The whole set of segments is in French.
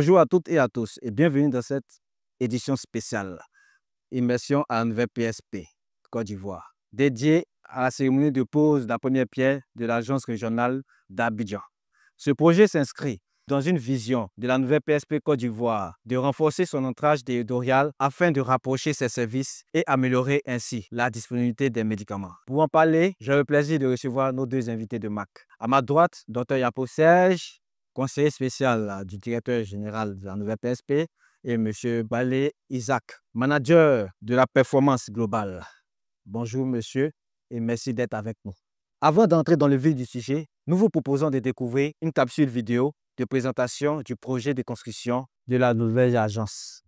Bonjour à toutes et à tous et bienvenue dans cette édition spéciale Immersion à NVPSP, Côte d'Ivoire, dédiée à la cérémonie de pose de la première pierre de l'agence régionale d'Abidjan. Ce projet s'inscrit dans une vision de la nouvelle PSP Côte d'Ivoire de renforcer son ancrage territorial afin de rapprocher ses services et améliorer ainsi la disponibilité des médicaments. Pour en parler, j'ai le plaisir de recevoir nos deux invités de MAC. À ma droite, Dr Yapo Serge, conseiller spécial du directeur général de la nouvelle PSP, et M. Balé Isaac, manager de la performance globale. Bonjour monsieur et merci d'être avec nous. Avant d'entrer dans le vif du sujet, nous vous proposons de découvrir une capsule vidéo de présentation du projet de construction de la nouvelle agence.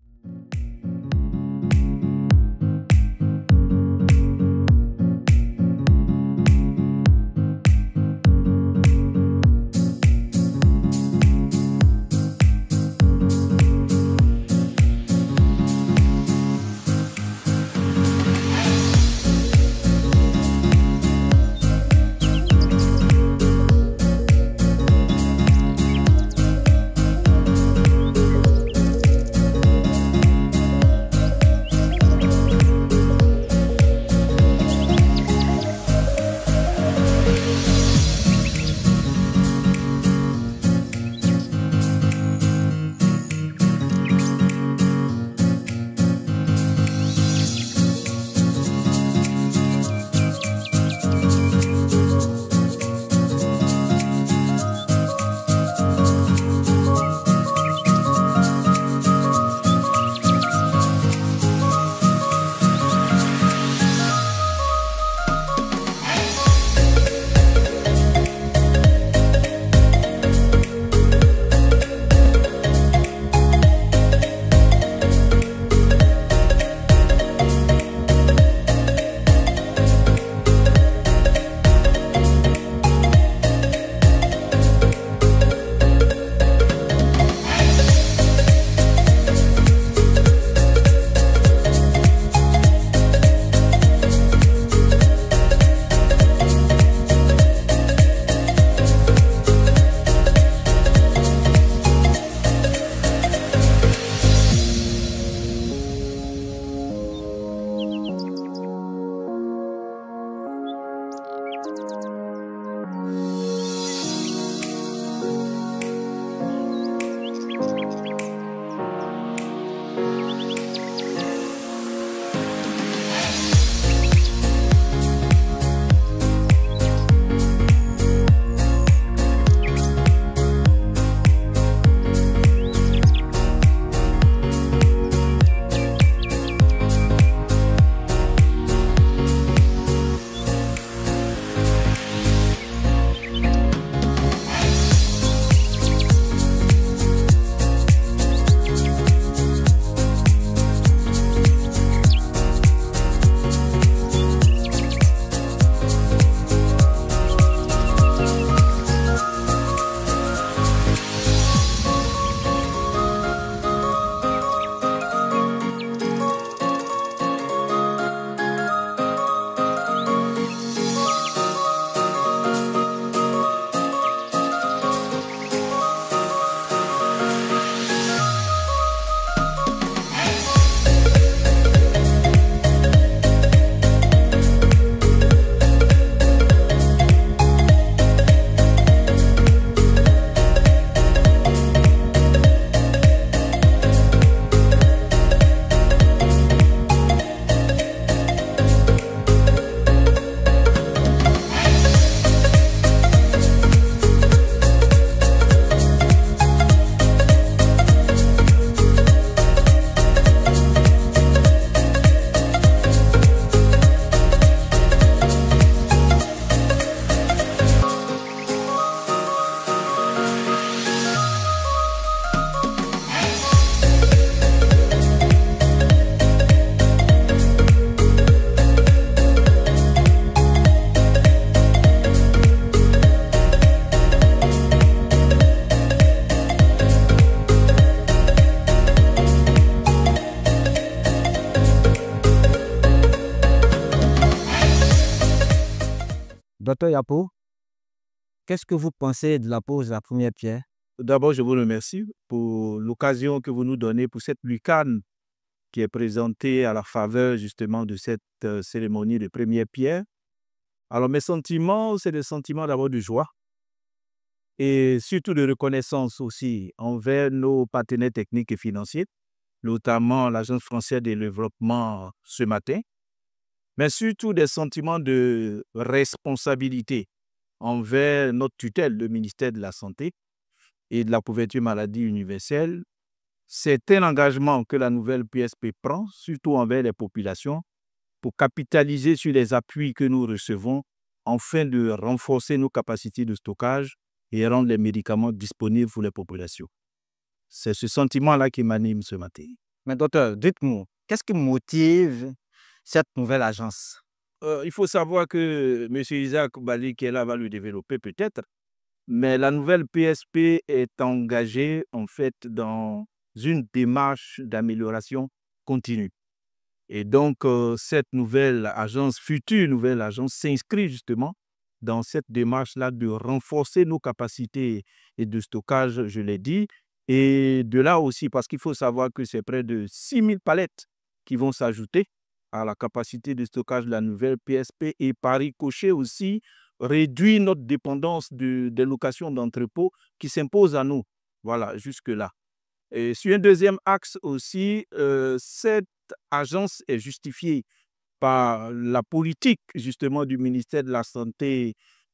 Dr Yapo, qu'est-ce que vous pensez de la pose de la première pierre D'abord, je vous remercie pour l'occasion que vous nous donnez pour cette lucane qui est présentée à la faveur justement de cette cérémonie de première pierre. Alors, mes sentiments, c'est des sentiments d'abord de joie et surtout de reconnaissance aussi envers nos partenaires techniques et financiers, notamment l'Agence française de développement ce matin, mais surtout des sentiments de responsabilité envers notre tutelle, le ministère de la Santé et de la couverture maladie universelle. C'est un engagement que la nouvelle PSP prend, surtout envers les populations, pour capitaliser sur les appuis que nous recevons afin de renforcer nos capacités de stockage et rendre les médicaments disponibles pour les populations. C'est ce sentiment-là qui m'anime ce matin. Mais docteur, dites-nous, qu'est-ce qui motive cette nouvelle agence? Il faut savoir que M. Isaac Bali, qui est là, va le développer peut-être, mais la nouvelle PSP est engagée en fait dans une démarche d'amélioration continue. Et donc, cette nouvelle agence, future nouvelle agence, s'inscrit justement dans cette démarche-là de renforcer nos capacités et de stockage, je l'ai dit. Et de là aussi, parce qu'il faut savoir que c'est près de 6000 palettes qui vont s'ajouter à la capacité de stockage de la nouvelle PSP et par ricochet aussi réduire notre dépendance des locations d'entrepôts qui s'imposent à nous. Voilà, jusque-là. Et sur un deuxième axe aussi, cette agence est justifiée par la politique justement du ministère de la Santé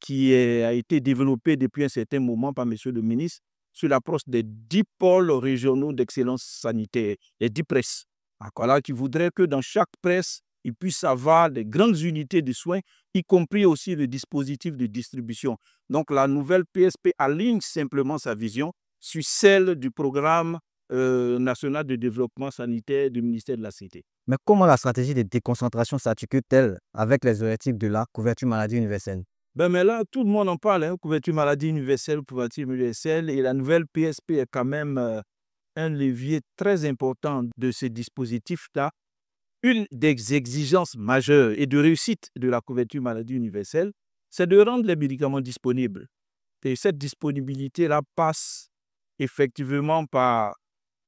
a été développée depuis un certain moment par monsieur le ministre sur l'approche des 10 pôles régionaux d'excellence sanitaire, les 10 presses. Voilà, qui voudrait que dans chaque presse, il puisse avoir des grandes unités de soins, y compris aussi le dispositif de distribution. Donc la nouvelle PSP aligne simplement sa vision sur celle du programme national de développement sanitaire du ministère de la Santé. Mais comment la stratégie de déconcentration s'articule-t-elle avec les objectifs de la couverture maladie universelle? Ben, mais là, tout le monde en parle, hein, couverture maladie universelle, couverture universelle, et la nouvelle PSP est quand même un levier très important de ce dispositif-là. Une des exigences majeures et de réussite de la couverture maladie universelle, c'est de rendre les médicaments disponibles. Et cette disponibilité-là passe effectivement par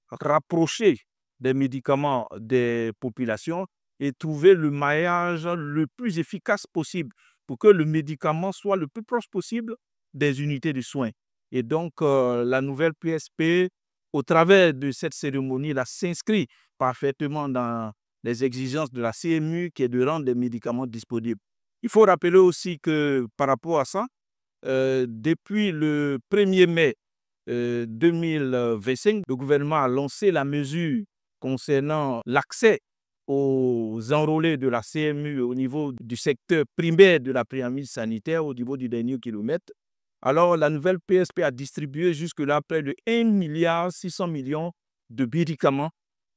rapprocher des médicaments des populations et trouver le maillage le plus efficace possible pour que le médicament soit le plus proche possible des unités de soins. Et donc, la nouvelle PSP, au travers de cette cérémonie-là, s'inscrit parfaitement dans les exigences de la CMU qui est de rendre les médicaments disponibles. Il faut rappeler aussi que par rapport à ça, depuis le 1er mai 2025, le gouvernement a lancé la mesure concernant l'accès aux enrôlés de la CMU au niveau du secteur primaire de la pyramide sanitaire, au niveau du dernier kilomètre. Alors, la nouvelle PSP a distribué jusque-là près de 1,6 milliard de médicaments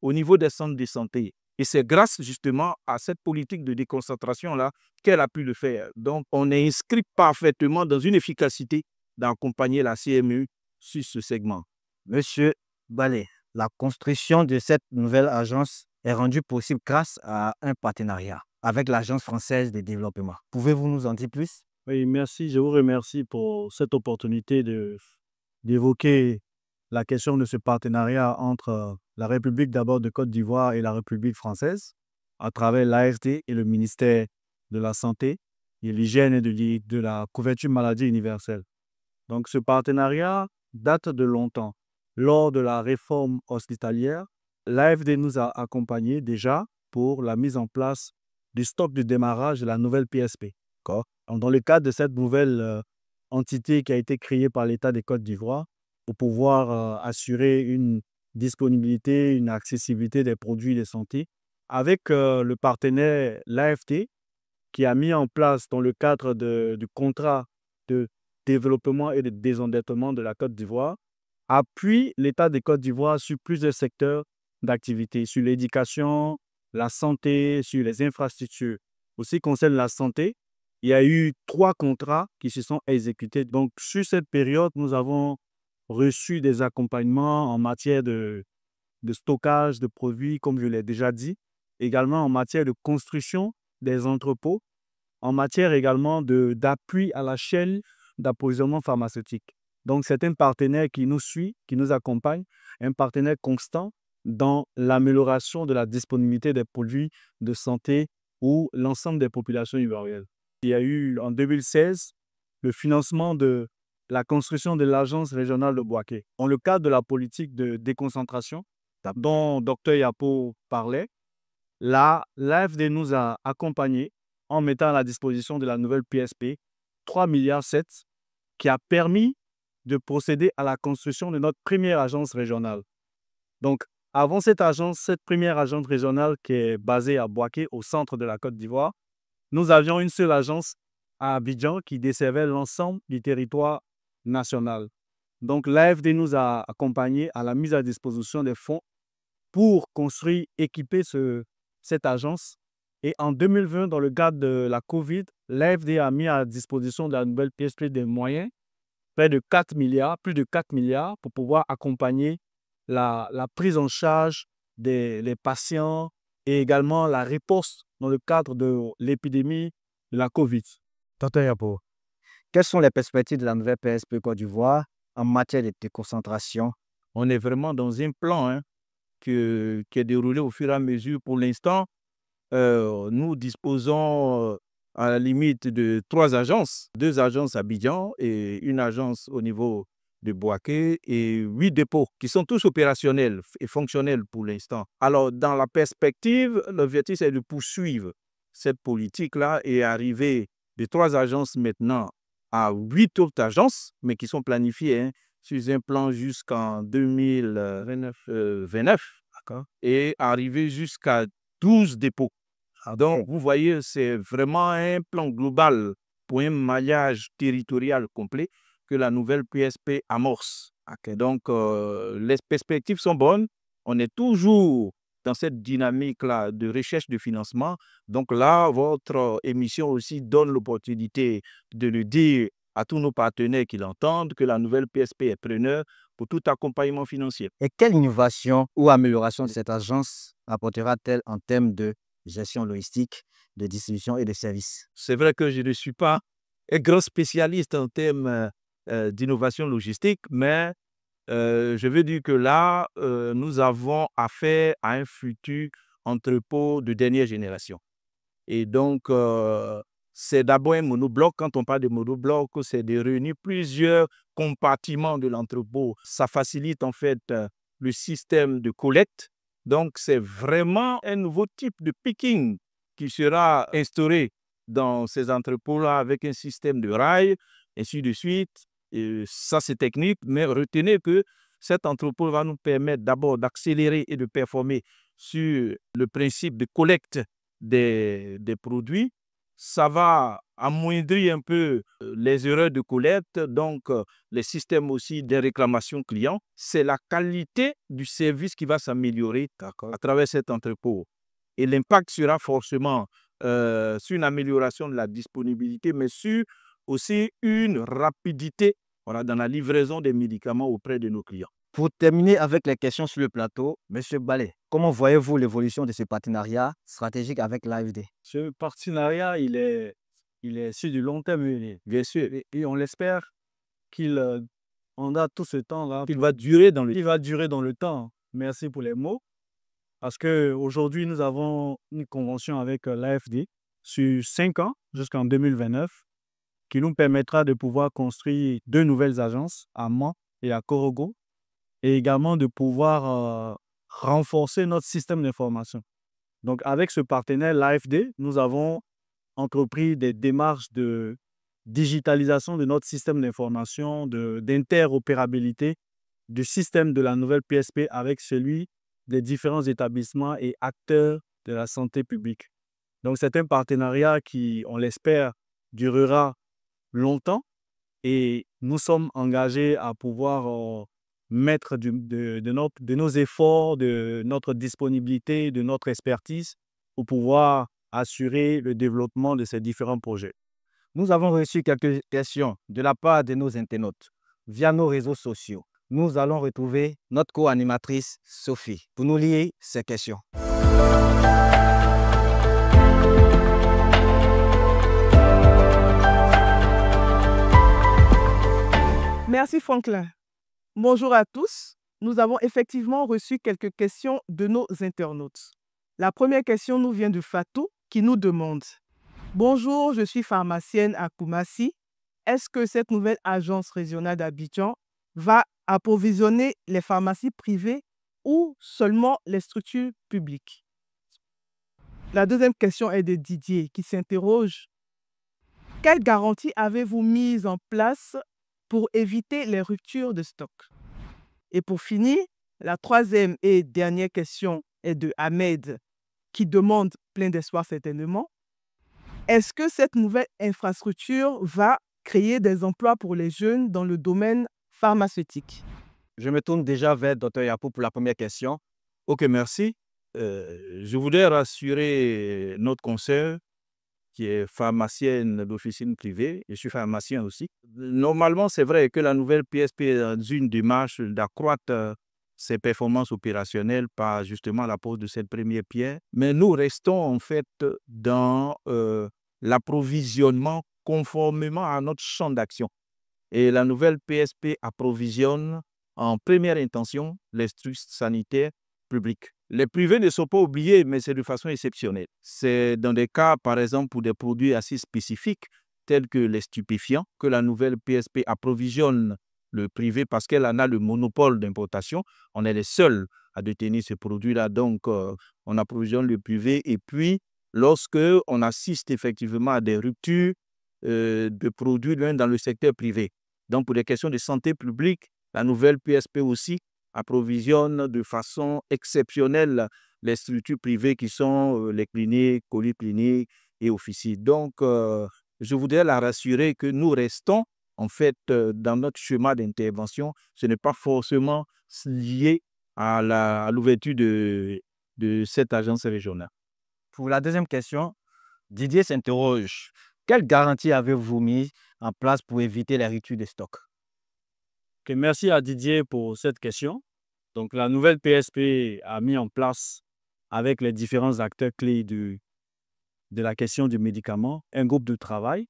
au niveau des centres de santé. Et c'est grâce justement à cette politique de déconcentration-là qu'elle a pu le faire. Donc, on est inscrit parfaitement dans une efficacité d'accompagner la CMU sur ce segment. Monsieur Ballet, la construction de cette nouvelle agence est rendue possible grâce à un partenariat avec l'Agence française de développement. Pouvez-vous nous en dire plus? Oui, merci. Je vous remercie pour cette opportunité d'évoquer la question de ce partenariat entre la République d'abord de Côte d'Ivoire et la République française à travers l'AFD et le ministère de la Santé et l'hygiène et de la couverture maladie universelle. Donc, ce partenariat date de longtemps. Lors de la réforme hospitalière, l'AFD nous a accompagnés déjà pour la mise en place du stock de démarrage de la nouvelle PSP. Dans le cadre de cette nouvelle entité qui a été créée par l'État des Côtes d'Ivoire pour pouvoir assurer une disponibilité, une accessibilité des produits de santé, avec le partenaire l'AFD qui a mis en place dans le cadre du contrat de développement et de désendettement de la Côte d'Ivoire, appuie l'État des Côte d'Ivoire sur plusieurs secteurs d'activité, sur l'éducation, la santé, sur les infrastructures. Aussi, concerne la santé, il y a eu 3 contrats qui se sont exécutés. Donc, sur cette période, nous avons reçu des accompagnements en matière de stockage de produits, comme je l'ai déjà dit, également en matière de construction des entrepôts, en matière également d'appui à la chaîne d'approvisionnement pharmaceutique. Donc, c'est un partenaire qui nous suit, qui nous accompagne, un partenaire constant dans l'amélioration de la disponibilité des produits de santé pour l'ensemble des populations ivoiriennes. Il y a eu en 2016 le financement de la construction de l'agence régionale de Bouaké. Dans le cadre de la politique de déconcentration dont Dr Yapo parlait, là, l'AFD nous a accompagnés en mettant à la disposition de la nouvelle PSP 3,7 milliards qui a permis de procéder à la construction de notre première agence régionale. Donc, avant cette première agence régionale qui est basée à Bouaké, au centre de la Côte d'Ivoire, nous avions une seule agence à Abidjan qui desservait l'ensemble du territoire national. Donc, l'AFD nous a accompagnés à la mise à disposition des fonds pour construire, équiper cette agence. Et en 2020, dans le cadre de la COVID, l'AFD a mis à disposition de la nouvelle PSP des moyens, près de 4 milliards, plus de 4 milliards, pour pouvoir accompagner la prise en charge des patients et également la riposte dans le cadre de l'épidémie de la COVID. Dr Yapo, quelles sont les perspectives de la nouvelle PSP Côte d'Ivoire en matière de déconcentration? On est vraiment dans un plan qui est déroulé au fur et à mesure. Pour l'instant, nous disposons à la limite de 3 agences, 2 agences à Abidjan et une agence au niveau de Bouaké et 8 dépôts qui sont tous opérationnels et fonctionnels pour l'instant. Alors, dans la perspective, l'objectif est de poursuivre cette politique-là et arriver de 3 agences maintenant à 8 autres agences, mais qui sont planifiées sur un plan jusqu'en 2029 et arriver jusqu'à 12 dépôts. Donc, vous voyez, c'est vraiment un plan global pour un maillage territorial complet que la nouvelle PSP amorce. Donc, les perspectives sont bonnes. On est toujours dans cette dynamique-là de recherche de financement. Donc là, votre émission aussi donne l'opportunité de le dire à tous nos partenaires qui l'entendent que la nouvelle PSP est preneur pour tout accompagnement financier. Et quelle innovation ou amélioration de cette agence apportera-t-elle en termes de gestion logistique, de distribution et de services? C'est vrai que je ne suis pas un grand spécialiste en termes d'innovation logistique, mais je veux dire que là, nous avons affaire à un futur entrepôt de dernière génération. Et donc, c'est d'abord un monobloc. Quand on parle de monobloc, c'est de réunir plusieurs compartiments de l'entrepôt. Ça facilite en fait le système de collecte. Donc, c'est vraiment un nouveau type de picking qui sera instauré dans ces entrepôts-là avec un système de rails, ainsi de suite. Et ça, c'est technique, mais retenez que cet entrepôt va nous permettre d'abord d'accélérer et de performer sur le principe de collecte des produits. Ça va amoindrir un peu les erreurs de collecte, donc les systèmes aussi de réclamation client. C'est la qualité du service qui va s'améliorer à travers cet entrepôt. Et l'impact sera forcément sur une amélioration de la disponibilité, mais sur aussi une rapidité dans la livraison des médicaments auprès de nos clients. Pour terminer avec les questions sur le plateau, M. Balé, comment voyez-vous l'évolution de ce partenariat stratégique avec l'AFD? Ce partenariat, il est sur du long terme, bien sûr, et on l'espère qu'il a tout ce temps-là. Il va durer dans le temps. Merci pour les mots. Parce qu'aujourd'hui, nous avons une convention avec l'AFD sur 5 ans jusqu'en 2029 qui nous permettra de pouvoir construire 2 nouvelles agences à Mans et à Korogo et également de pouvoir renforcer notre système d'information. Donc, avec ce partenaire, l'AFD, nous avons entrepris des démarches de digitalisation de notre système d'information, d'interopérabilité du système de la nouvelle PSP avec celui des différents établissements et acteurs de la santé publique. Donc, c'est un partenariat qui, on l'espère, durera longtemps et nous sommes engagés à pouvoir mettre de nos efforts, de notre disponibilité, de notre expertise pour pouvoir assurer le développement de ces différents projets. Nous avons reçu quelques questions de la part de nos internautes via nos réseaux sociaux. Nous allons retrouver notre co-animatrice Sophie pour nous lire ces questions. Merci Franklin. Bonjour à tous. Nous avons effectivement reçu quelques questions de nos internautes. La première question nous vient de Fatou qui nous demande: bonjour, je suis pharmacienne à Koumassi. Est-ce que cette nouvelle agence régionale d'Abidjan va approvisionner les pharmacies privées ou seulement les structures publiques? La deuxième question est de Didier qui s'interroge: quelles garanties avez-vous mises en place pour éviter les ruptures de stock? Et pour finir, la troisième et dernière question est de Ahmed qui demande, plein d'espoir certainement: est-ce que cette nouvelle infrastructure va créer des emplois pour les jeunes dans le domaine pharmaceutique? Je me tourne déjà vers Dr Yapou pour la première question. Ok, merci. Je voudrais rassurer notre consoeur qui est pharmacienne d'officine privée. Je suis pharmacien aussi. Normalement, c'est vrai que la nouvelle PSP est dans une démarche d'accroître ses performances opérationnelles par justement la pose de cette première pierre. Mais nous restons en fait dans l'approvisionnement conformément à notre champ d'action. Et la nouvelle PSP approvisionne en première intention les structures sanitaires publiques. Les privés ne sont pas oubliés, mais c'est de façon exceptionnelle. C'est dans des cas, par exemple, pour des produits assez spécifiques, tels que les stupéfiants, que la nouvelle PSP approvisionne le privé parce qu'elle en a le monopole d'importation. On est les seuls à détenir ces produits-là, donc on approvisionne le privé. Et puis, lorsque on assiste effectivement à des ruptures de produits dans le secteur privé. Donc, pour des questions de santé publique, la nouvelle PSP aussi approvisionne de façon exceptionnelle les structures privées qui sont les cliniques, polycliniques et officines. Donc, je voudrais la rassurer que nous restons en fait dans notre schéma d'intervention. Ce n'est pas forcément lié à l'ouverture de cette agence régionale. Pour la deuxième question, Didier s'interroge: quelle garantie avez-vous mis en place pour éviter les ruptures de stock? Okay, merci à Didier pour cette question. Donc, la nouvelle PSP a mis en place, avec les différents acteurs clés de la question du médicament, un groupe de travail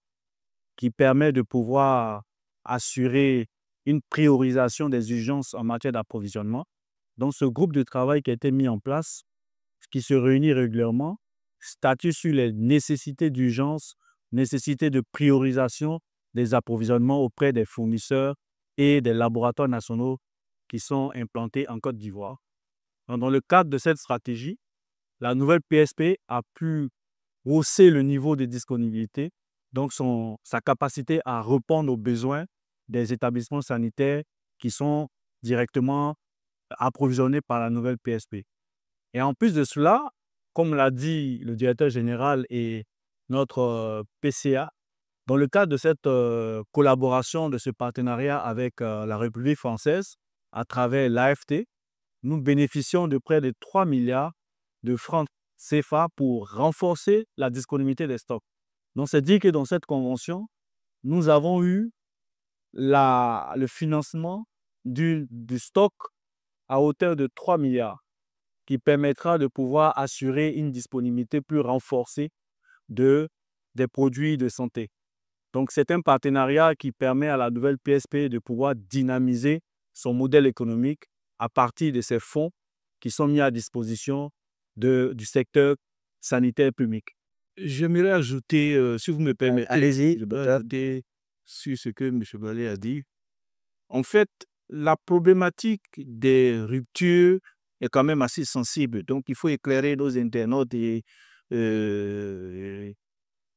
qui permet de pouvoir assurer une priorisation des urgences en matière d'approvisionnement. Donc, ce groupe de travail qui a été mis en place, qui se réunit régulièrement, statue sur les nécessités d'urgence, nécessités de priorisation des approvisionnements auprès des fournisseurs et des laboratoires nationaux qui sont implantés en Côte d'Ivoire. Dans le cadre de cette stratégie, la nouvelle PSP a pu hausser le niveau de disponibilité, donc sa capacité à répondre aux besoins des établissements sanitaires qui sont directement approvisionnés par la nouvelle PSP. Et en plus de cela, comme l'a dit le directeur général et notre PCA, dans le cadre de cette collaboration, de ce partenariat avec la République française, à travers l'AFT, nous bénéficions de près de 3 milliards de francs CFA pour renforcer la disponibilité des stocks. Donc, c'est dit que dans cette convention, nous avons eu le financement du stock à hauteur de 3 milliards qui permettra de pouvoir assurer une disponibilité plus renforcée des produits de santé. Donc, c'est un partenariat qui permet à la nouvelle PSP de pouvoir dynamiser son modèle économique à partir de ces fonds qui sont mis à disposition du secteur sanitaire public. J'aimerais ajouter, si vous me permettez, allez-y, ajouter sur ce que M. Ballet a dit. En fait, la problématique des ruptures est quand même assez sensible. Donc, il faut éclairer nos internautes et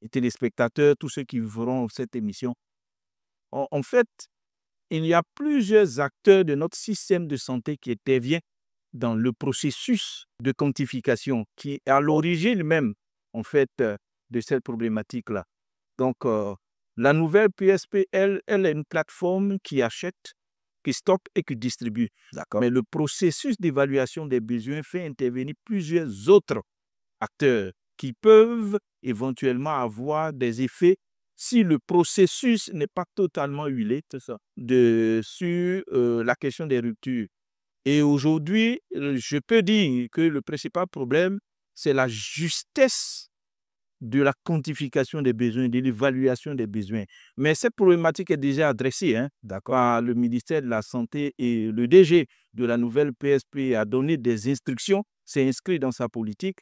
téléspectateurs, tous ceux qui verront cette émission. En fait, il y a plusieurs acteurs de notre système de santé qui interviennent dans le processus de quantification qui est à l'origine même, en fait, de cette problématique-là. Donc, la nouvelle PSP, elle est une plateforme qui achète, qui stocke et qui distribue. Mais le processus d'évaluation des besoins fait intervenir plusieurs autres acteurs qui peuvent éventuellement avoir des effets si le processus n'est pas totalement huilé sur la question des ruptures. Et aujourd'hui, je peux dire que le principal problème, c'est la justesse de la quantification des besoins, de l'évaluation des besoins. Mais cette problématique est déjà adressée par le ministère de la Santé et le DG de la nouvelle PSP a donné des instructions, c'est inscrit dans sa politique,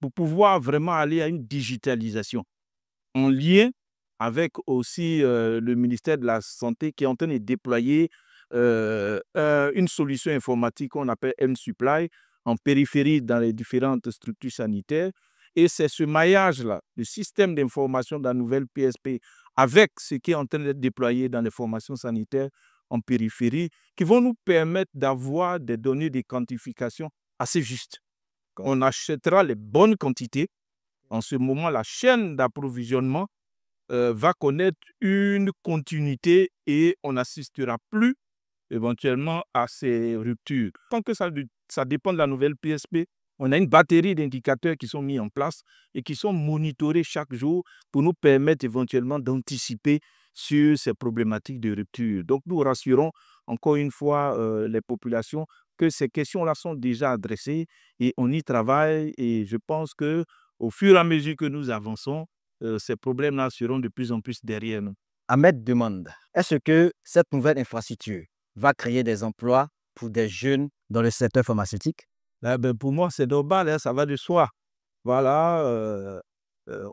pour pouvoir vraiment aller à une digitalisation en lien avec aussi le ministère de la Santé qui est en train de déployer une solution informatique qu'on appelle M-Supply en périphérie dans les différentes structures sanitaires. Et c'est ce maillage-là, le système d'information de la nouvelle PSP avec ce qui est en train d'être déployé dans les formations sanitaires en périphérie qui vont nous permettre d'avoir des données de quantification assez justes. On achètera les bonnes quantités. En ce moment, la chaîne d'approvisionnement va connaître une continuité et on n'assistera plus éventuellement à ces ruptures. Tant que ça dépend de la nouvelle PSP, on a une batterie d'indicateurs qui sont mis en place et qui sont monitorés chaque jour pour nous permettre éventuellement d'anticiper sur ces problématiques de rupture. Donc, nous rassurons encore une fois les populations que ces questions-là sont déjà adressées et on y travaille et je pense qu'au fur et à mesure que nous avançons, ces problèmes-là seront de plus en plus derrière nous. Ahmed demande, est-ce que cette nouvelle infrastructure va créer des emplois pour des jeunes dans le secteur pharmaceutique? Pour moi, c'est normal, ça va de soi. Voilà,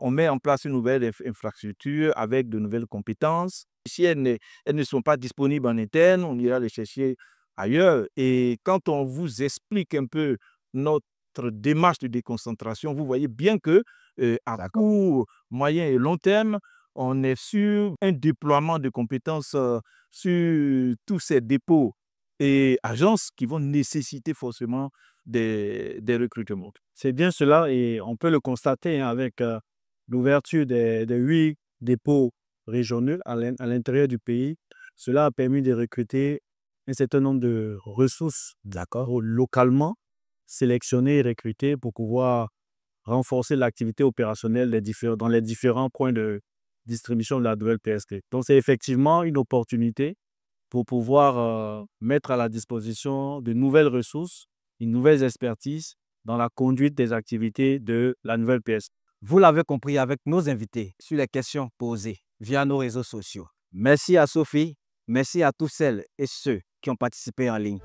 on met en place une nouvelle infrastructure avec de nouvelles compétences. Si elles ne sont pas disponibles en interne, on ira les chercher ailleurs. Et quand on vous explique un peu notre démarche de déconcentration, vous voyez bien que à court, moyen et long terme, on est sur un déploiement de compétences sur tous ces dépôts et agences qui vont nécessiter forcément des recrutements. C'est bien cela et on peut le constater avec l'ouverture des 8 dépôts régionaux à l'intérieur du pays. Cela a permis de recruter un certain nombre de ressources localement sélectionnées et recrutées pour pouvoir renforcer l'activité opérationnelle dans les différents points de distribution de la nouvelle PSP. Donc, c'est effectivement une opportunité pour pouvoir mettre à la disposition de nouvelles ressources, une nouvelle expertise dans la conduite des activités de la nouvelle PSP. Vous l'avez compris avec nos invités sur les questions posées via nos réseaux sociaux. Merci à Sophie, merci à tous celles et ceux qui ont participé en ligne.